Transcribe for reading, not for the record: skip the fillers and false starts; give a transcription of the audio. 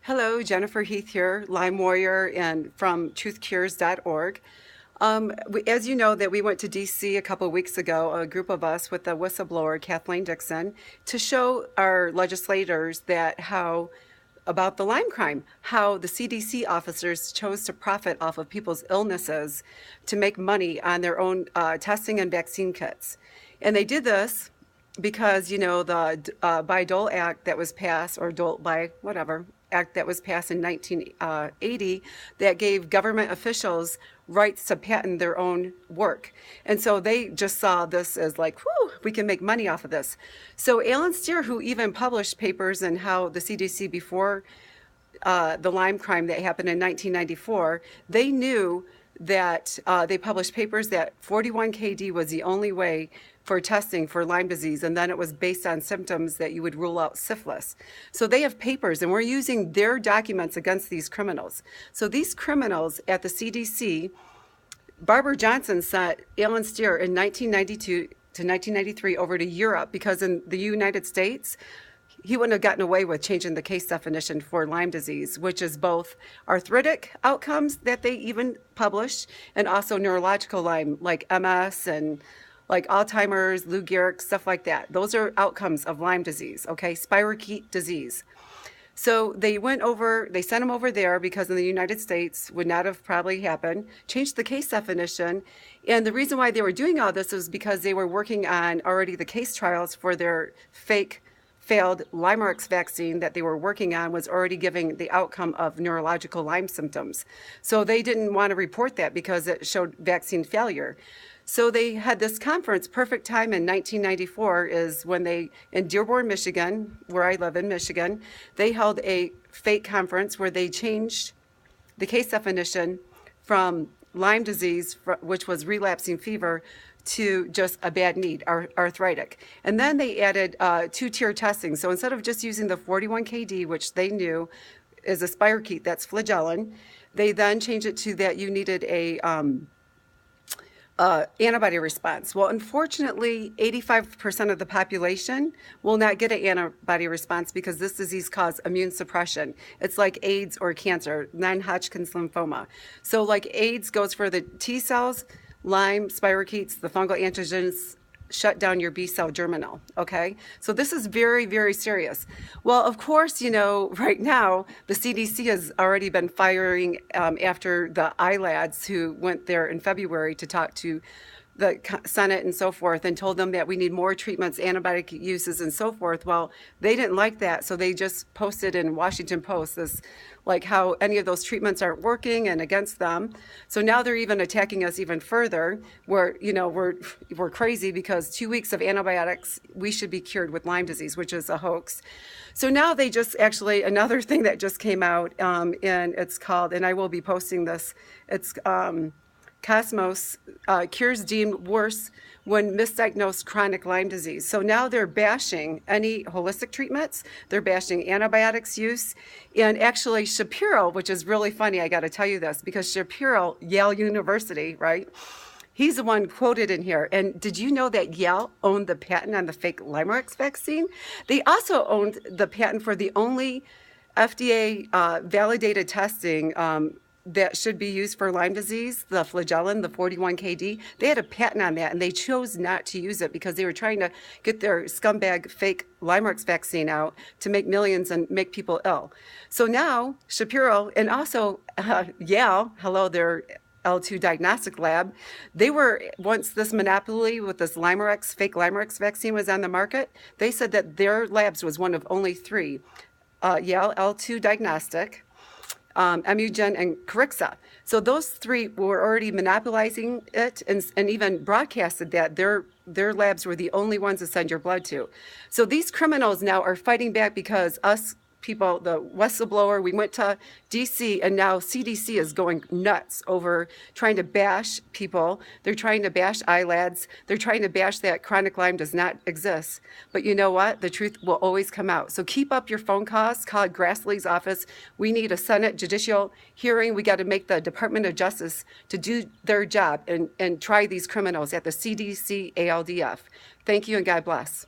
Hello, Jennifer Heath here, Lyme Warrior, and from truthcures.org. As you know, that we went to DC a couple of weeks ago, a group of us with the whistleblower Kathleen Dixon, to show our legislators that how about the Lyme crime, how the CDC officers chose to profit off of people's illnesses to make money on their own testing and vaccine kits. And they did this because, the Bayh-Dole Act that was passed, or Dole by whatever act that was passed in 1980, that gave government officials rights to patent their own work. And so they just saw this as like, whew, we can make money off of this. So Alan Steer, who even published papers on how the CDC before the Lyme crime that happened in 1994, they knew that they published papers that 41 KD was the only way for testing for Lyme disease, and then it was based on symptoms that you would rule out syphilis. So they have papers, and we're using their documents against these criminals. So these criminals at the CDC, Barbara Johnson sent Alan Steer in 1992 to 1993 over to Europe because in the United States, he wouldn't have gotten away with changing the case definition for Lyme disease, which is both arthritic outcomes that they even published and also neurological Lyme, like MS and like Alzheimer's, Lou Gehrig's, stuff like that. Those are outcomes of Lyme disease, okay? Spirochete disease. So they sent him over there because in the United States would not have probably happened, changed the case definition. And the reason why they were doing all this was because they were working on already the case trials for their failed Lymerix vaccine that they were working on was already giving the outcome of neurological Lyme symptoms. So they didn't want to report that because it showed vaccine failure. So they had this conference, perfect time in 1994 is when in Dearborn, Michigan, where I live in Michigan, they held a fake conference where they changed the case definition from Lyme disease, which was relapsing fever, to just a bad need, arthritic. And then they added two-tier testing. So instead of just using the 41 KD, which they knew is a spirochete, that's flagellin, they then changed it to that you needed a antibody response. Well, unfortunately, 85% of the population will not get an antibody response because this disease causes immune suppression. It's like AIDS or cancer, non-Hodgkin's lymphoma. So like AIDS goes for the T cells, Lyme, spirochetes, the fungal antigens shut down your B cell germinal, okay? So this is very, very serious. Well, of course, right now, the CDC has already been firing after the ILADs who went there in February to talk to the Senate and so forth and told them that we need more treatments, antibiotic uses and so forth. Well, they didn't like that, so they just posted in Washington Post this, like how any of those treatments aren't working and against them. So now they're even attacking us even further where, we're crazy because 2 weeks of antibiotics, we should be cured with Lyme disease, which is a hoax. So now they just actually, another thing that just came out and it's called, and I will be posting this, it's Cosmos, cures deemed worse when misdiagnosed chronic Lyme disease. So now they're bashing any holistic treatments. They're bashing antibiotics use. And actually Shapiro, which is really funny, I got to tell you this, because Shapiro, Yale University, right? He's the one quoted in here. And did you know that Yale owned the patent on the fake Lymerix vaccine? They also owned the patent for the only FDA validated testing that should be used for Lyme disease, the flagellin, the 41 KD. They had a patent on that and they chose not to use it because they were trying to get their scumbag fake Lymerix vaccine out to make millions and make people ill. So now Shapiro and also Yale, their L2 diagnostic lab, they were, once this monopoly with this fake Lymerix vaccine was on the market, they said that their labs was one of only three, Yale L2 diagnostic, Emugen and Corixa. So those three were already monopolizing it and even broadcasted that their labs were the only ones to send your blood to. So these criminals now are fighting back because us people, the whistleblower, we went to DC and now CDC is going nuts over trying to bash people. They're trying to bash ILADs. They're trying to bash that chronic Lyme does not exist. But you know what? The truth will always come out. So keep up your phone calls. Call Grassley's office. We need a Senate judicial hearing. We got to make the Department of Justice to do their job and try these criminals at the CDC ALDF. Thank you and God bless.